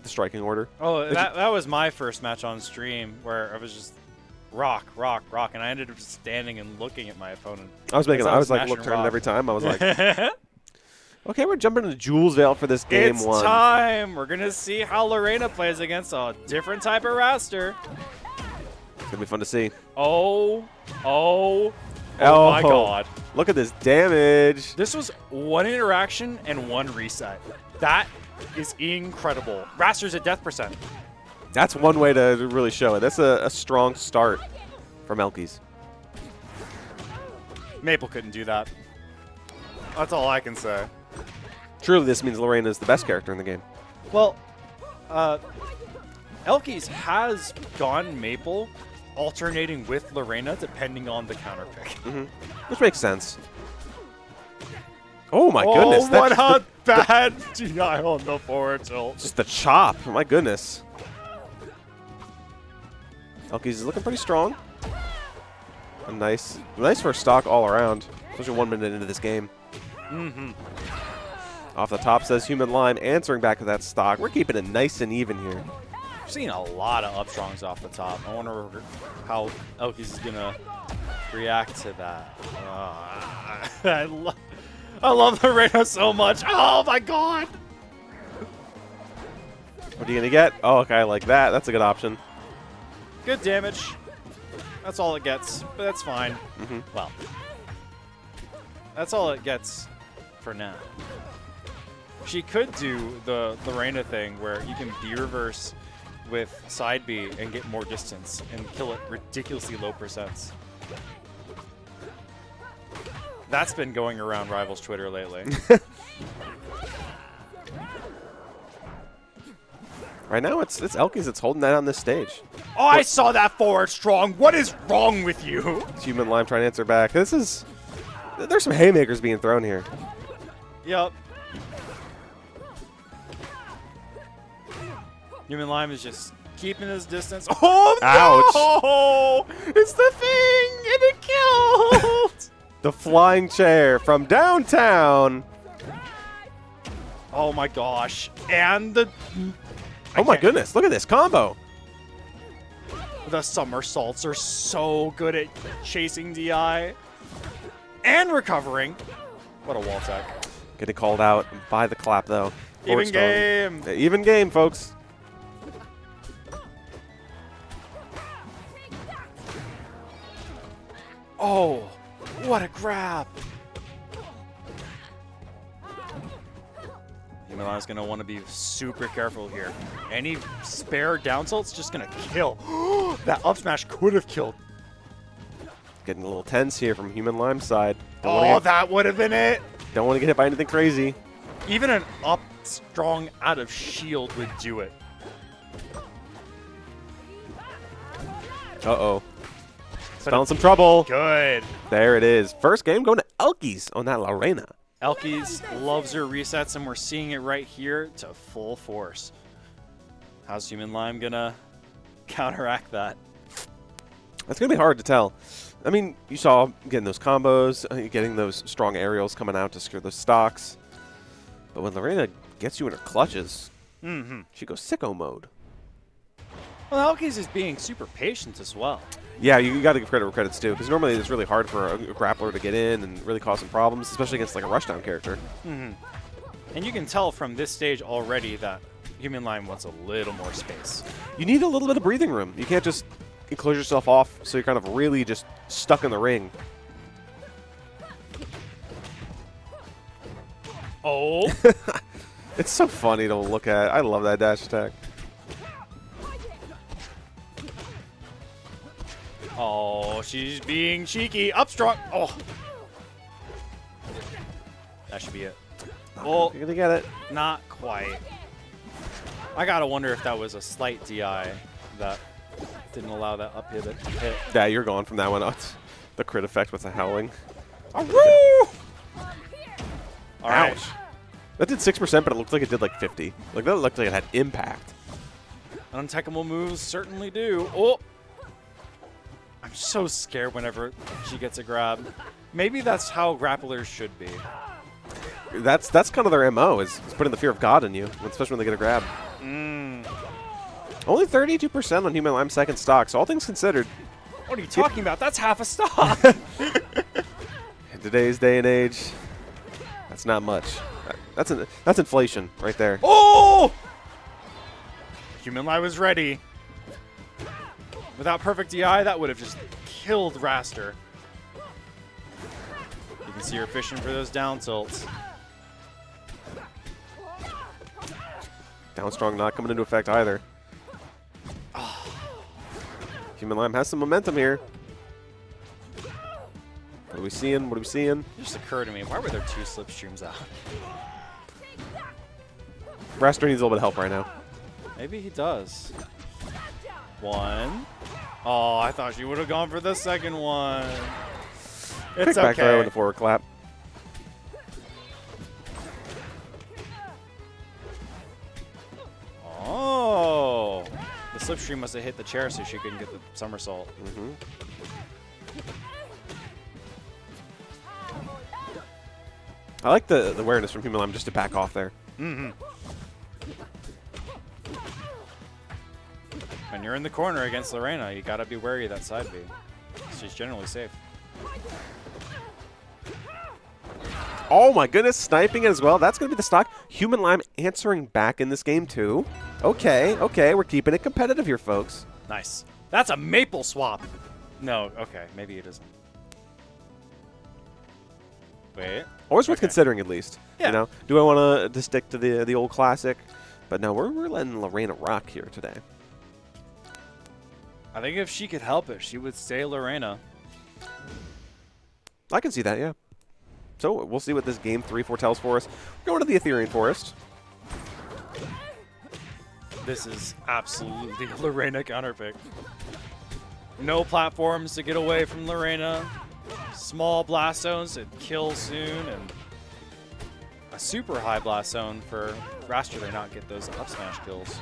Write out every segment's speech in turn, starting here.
the striking order. Oh, that was my first match on stream where I was just rock, rock, rock, and I ended up just standing and looking at my opponent. I was like look turning every time. I was like, okay, we're jumping into Jules Vale for this game it's 1. Time. We're gonna see how Reina plays against a different type of Wrastor. It's gonna be fun to see. Oh my God! Look at this damage. This was 1 interaction and 1 reset. That is incredible. Wrastor's at death percent. That's one way to really show it. That's a strong start from elkies. Maypul couldn't do that. That's all I can say. Truly, this means Reina is the best character in the game. Well, elkies has gone Maypul, alternating with Reina depending on the counter pick. Which makes sense. Oh my goodness. What a bad DI on the forward tilt. Just the chop. Oh my goodness. elkies is looking pretty strong. A nice first stock all around, especially 1 minute into this game. Off the top says Humanlime, answering back to that stock. We're keeping it nice and even here. I've seen a lot of upstrongs off the top. I wonder how elkies is going to react to that. I love the Reina so much. Oh my God. What are you going to get? Oh, okay, I like that. That's a good option. Good damage. That's all it gets, but that's fine. Well, that's all it gets for now. She could do the Reina thing where you can B-reverse with side B and get more distance and kill it ridiculously low percents. That's been going around Rivals Twitter lately. Right now, it's elkies that's holding that on this stage. Oh, I saw that forward strong. What is wrong with you? It's Humanlime trying to answer back. There's some haymakers being thrown here. Yep. Humanlime is just keeping his distance. Oh, no! Ouch. It's the thing, and it killed! The flying chair from downtown. Oh, my gosh. And the... Oh, my goodness. Look at this combo. The somersaults are so good at chasing DI and recovering. What a wall tech. Getting called out by the clap, though. Even game. Even game, folks. Oh, what a grab. Humanlime's going to want to be super careful here. Any spare down tilt's just going to kill. That up smash could have killed. Getting a little tense here from Humanlime's side. That would have been it. Don't want to get hit by anything crazy. Even an up strong out of shield would do it. Uh-oh. Spelling some trouble. Good. There it is. First game going to elkies on that Reina. elkies loves her resets, and we're seeing it right here to full force. How's Humanlime going to counteract that? That's going to be hard to tell. I mean, you saw getting those combos, getting those strong aerials coming out to secure those stocks. But when Reina gets you in her clutches, she goes sicko mode. Well, elkies is being super patient as well. Yeah, you got to give credit where credit's due, because normally it's really hard for a grappler to get in and really cause some problems, especially against like a rushdown character. And you can tell from this stage already that Humanlime wants a little more space. You need a little bit of breathing room. You can't just close yourself off, so you're kind of really just stuck in the ring. Oh. It's so funny to look at. I love that dash attack. Oh, she's being cheeky. Up strong. Oh. That should be it. Oh, you're going to get it. Not quite. I got to wonder if that was a slight DI that didn't allow that up hit. Yeah, you're gone from that one. Oh, the crit effect with the howling. Oh, all right. Ouch. That did 6%, but it looked like it did like 50. Like that looked like it had impact. Untechable moves certainly do. Oh. I'm so scared whenever she gets a grab. Maybe that's how grapplers should be. That's kind of their MO, is putting the fear of God in you, especially when they get a grab. Only 32% on Humanlime second stock, so all things considered. What are you talking about? That's half a stock. In today's day and age, that's not much. That's inflation right there. Oh! Humanlime was ready. Without perfect DI, that would have just killed Wrastor. You can see her fishing for those down tilts. Down strong not coming into effect either. Humanlime has some momentum here. What are we seeing? What are we seeing? It just occurred to me, why were there 2 slipstreams out? Wrastor needs a little bit of help right now. Maybe he does. 1. Oh, I thought she would have gone for the second one. It's Quick back throw okay. and a forward clap. Oh. The slipstream must have hit the chair so she couldn't get the somersault. I like the awareness from Humanlime just to back off there. When you're in the corner against Reina, you gotta be wary of that side B. She's generally safe. Oh my goodness, sniping as well. That's going to be the stock. Humanlime answering back in this game too. Okay, okay, we're keeping it competitive here, folks. Nice. That's a Maypul swap. No, okay, maybe it isn't. Wait. Always worth Okay. considering at least. Yeah. You know, do I want to stick to the old classic? But no, we're letting Reina rock here today. I think if she could help it, she would stay Reina. I can see that, yeah. So we'll see what this game 3 foretells for us. We're going to the Ethereal Forest. This is absolutely a Reina counterpick. No platforms to get away from Reina. Small blast zones that kill soon, and a super high blast zone for Wrastor to not get those up smash kills.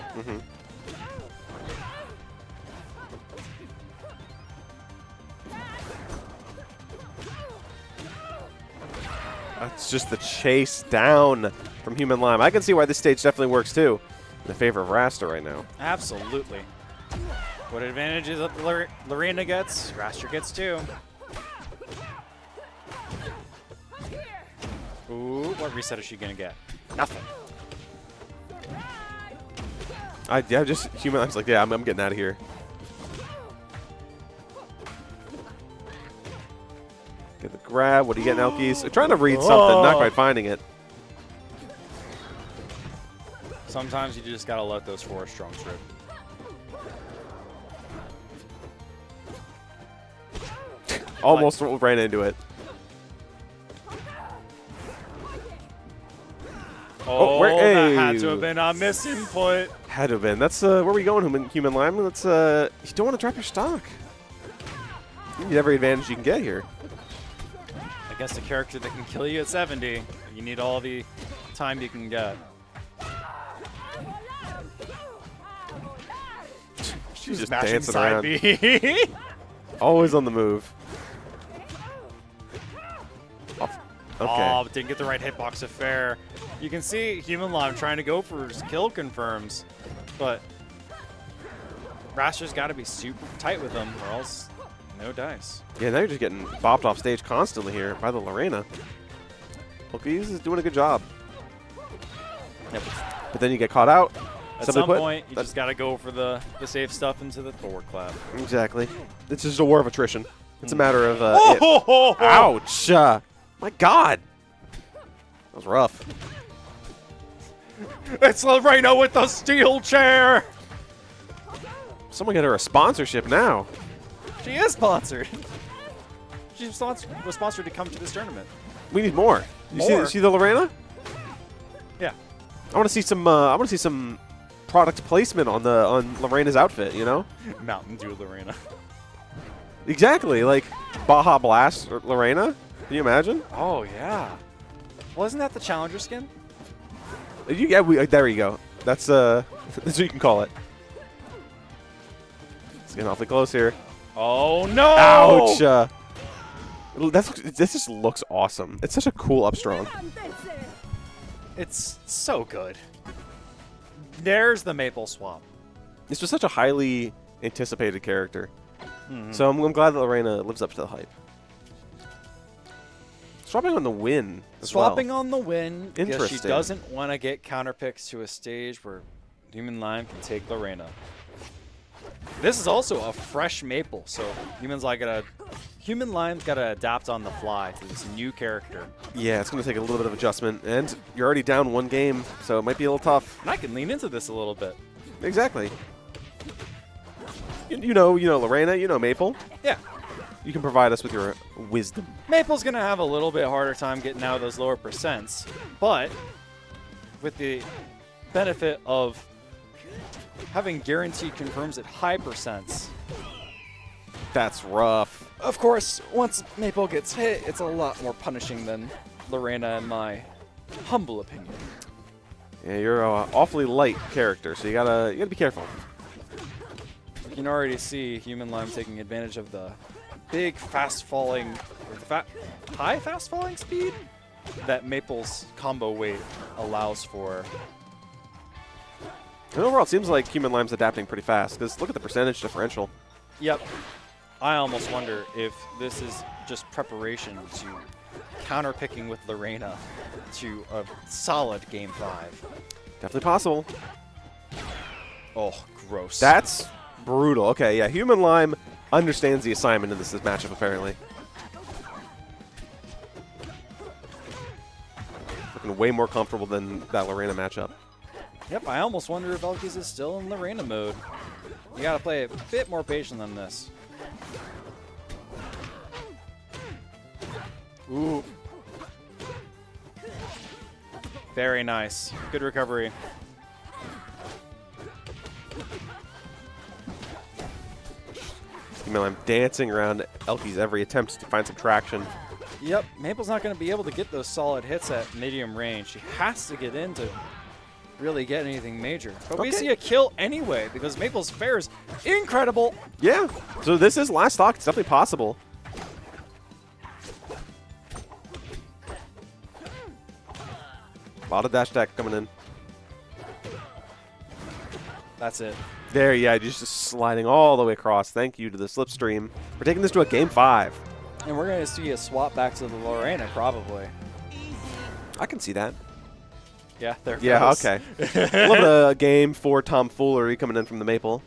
It's just the chase down from Humanlime. I can see why this stage definitely works too. In the favor of Wrastor right now. Absolutely. What advantages that Reina gets, Wrastor gets too. Ooh, what reset is she gonna get? Nothing. Yeah, just Humanlime's like, yeah, I'm getting out of here. Get the grab. What are you getting, elkiies? Trying to read something, not quite finding it. Sometimes you just gotta let those 4 strong rip. Almost ran into it. Oh, hey. that had to have been a misinput. Had to have been. That's where are we going, Humanlime? Let's you don't want to drop your stock. You need every advantage you can get here. Against a character that can kill you at 70, you need all the time you can get. She's just Smashing dancing side around. B. Always on the move. Off. Okay. Oh, didn't get the right hitbox of fair. You can see Humanlime trying to go for his kill confirms, but Wrastor's got to be super tight with them, or else no dice. Yeah, now you're just getting bopped off stage constantly here by the Reina. elkiies is doing a good job. Yep. But then you get caught out. At Simply some put, point, you just got to go for the safe stuff into the forward clap. Exactly. It's just a war of attrition. It's a matter of... Oh! Ouch! My God! That was rough. It's Reina with the steel chair! Someone get her a sponsorship now. She is sponsored. She was sponsored to come to this tournament. We need more. You see the Reina? Yeah. I want to see some. I want to see some product placement on Reina's outfit. You know? Mountain Dew Reina. Exactly. Like Baja Blast or Reina. Can you imagine? Oh, yeah. Well, isn't that the Challenger skin? Yeah. There you go. That's that's what you can call it. It's getting awfully close here. Oh, no! Ouch! This just looks awesome. It's such a cool up strong. It's so good. There's the Maypul swap. It's just such a highly anticipated character. So I'm glad that Reina lives up to the hype. Swapping on the win as Swapping well. on the win because she Interesting. doesn't want to get counterpicks to a stage where Humanlime can take Reina. This is also a fresh Maypul, so Humanlime's got to adapt on the fly to this new character. Yeah, it's going to take a little bit of adjustment, and you're already down 1 game, so it might be a little tough. And I can lean into this a little bit. Exactly. You know Reina, you know Maypul. Yeah. You can provide us with your wisdom. Maypul's going to have a little bit harder time getting out of those lower percents, but with the benefit of having guaranteed confirms at high percents. That's rough. Of course, once Maypul gets hit, it's a lot more punishing than Reina, in my humble opinion. Yeah, you're an awfully light character, so you gotta be careful. You can already see Humanlime taking advantage of the big fast-falling, high fast-falling speed that Maypul's combo weight allows for. And overall, it seems like Humanlime's adapting pretty fast, because look at the percentage differential. Yep. I almost wonder if this is just preparation to counter-picking with Reina to a solid Game 5. Definitely possible. Oh, gross. That's brutal. Okay, yeah, Humanlime understands the assignment in this matchup, apparently. Looking way more comfortable than that Reina matchup. Yep, I almost wonder if elkiies is still in Reina mode. You gotta play a bit more patient than this. Ooh. Very nice. Good recovery. Humanlime dancing around elkies' every attempt to find some traction. Yep, Maypul's not going to be able to get those solid hits at medium range. She has to get in to really get anything major. But we see a kill anyway because Maypul's fair is incredible. Yeah, so this is last stock. It's definitely possible. A lot of dash attack coming in. That's it. There, yeah, just sliding all the way across. Thank you to the slipstream. We're taking this to a Game 5. And we're going to see a swap back to the Reina, probably. I can see that. Yeah, there it Yeah, goes. okay. A little bit of Game 4 tomfoolery coming in from the Maypul.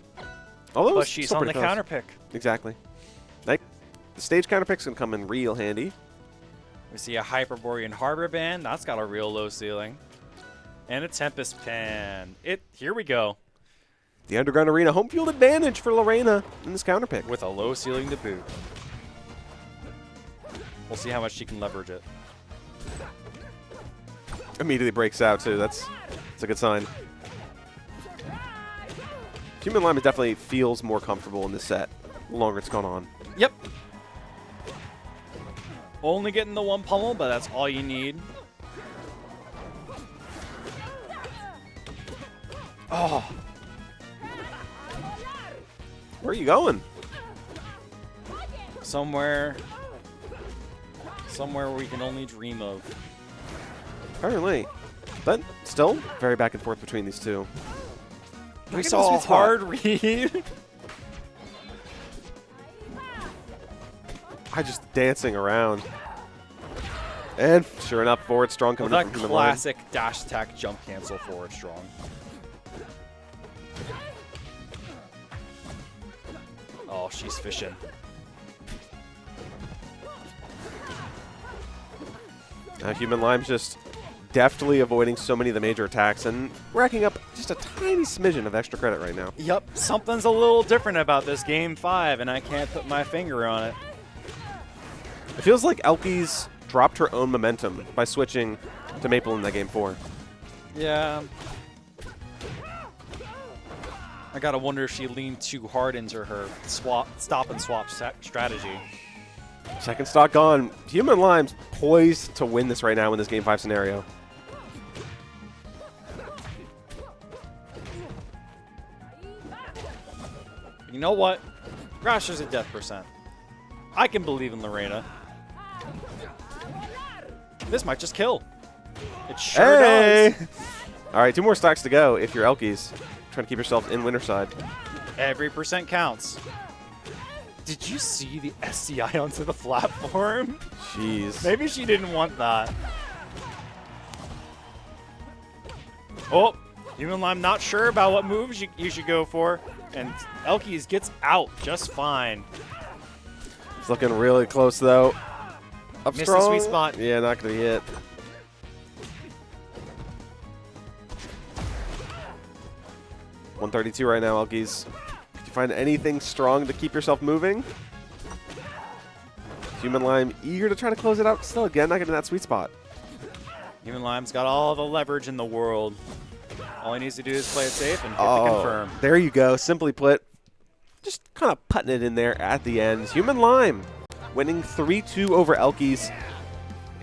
Although But she's on the counter pick. Exactly. Like, the stage counter pick's going to come in real handy. We see a Hyperborean Harbor Band. That's got a real low ceiling. And a Tempest Pan. Here we go. The Underground Arena home field advantage for Reina in this counter pick. With a low ceiling to boot. We'll see how much she can leverage it. Immediately breaks out, too. That's a good sign. Humanlime definitely feels more comfortable in this set the longer it's gone on. Yep. Only getting the one pummel, but that's all you need. Oh. Where are you going? Somewhere we can only dream of. Apparently. But still, very back and forth between these two. We saw a hard read. I just dancing around. And sure enough, forward strong coming Well, up that from the classic dash attack jump cancel forward strong. Oh, she's fishing. Humanlime's just deftly avoiding so many of the major attacks and racking up just a tiny smidgen of extra credit right now. Yep, something's a little different about this Game 5, and I can't put my finger on it. It feels like elkiies dropped her own momentum by switching to Maypul in that Game 4. Yeah. I gotta wonder if she leaned too hard into her stop and swap strategy. Second stock gone. Humanlime's poised to win this right now in this Game 5 scenario. You know what? Wrastor's a death percent. I can believe in Reina. This might just kill. It sure does. All right, 2 more stocks to go if you're elkies. Trying to keep yourself in winner side. Every percent counts. Did you see the SCI onto the platform? Jeez. Maybe she didn't want that. Oh, Humanlime not sure about what moves you should go for. And elkies gets out just fine. It's looking really close, though. Up Missed strong. the sweet spot. Yeah, not going to hit. $132 right now, elkies. Did you find anything strong to keep yourself moving? Humanlime eager to try to close it out. Still, again, not getting that sweet spot. Humanlime's got all the leverage in the world. All he needs to do is play it safe and hit the confirm. There you go. Simply put, just kind of putting it in there at the end. Humanlime winning 3-2 over elkies.